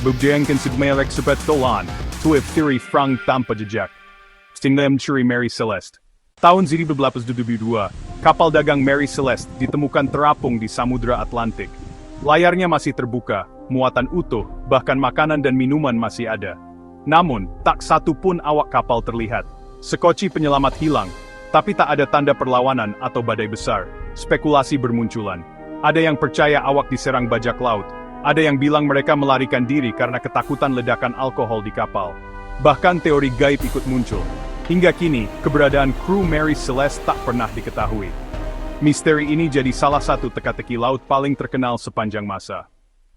Bugdengkan sigmayalek sa petolan, tuwif theory frang tanpa jejak. Stinglem Churi Mary Celeste. Tahun 1822, kapal dagang Mary Celeste ditemukan terapung di Samudra Atlantik. Layarnya masih terbuka, muatan utuh, bahkan makanan dan minuman masih ada. Namun, tak satu pun awak kapal terlihat. Sekoci penyelamat hilang, tapi tak ada tanda perlawanan atau badai besar. Spekulasi bermunculan. Ada yang percaya awak diserang bajak laut. Ada yang bilang mereka melarikan diri karena ketakutan ledakan alkohol di kapal. Bahkan teori gaib ikut muncul. Hingga kini, keberadaan kru Mary Celeste tak pernah diketahui. Misteri ini jadi salah satu teka-teki laut paling terkenal sepanjang masa.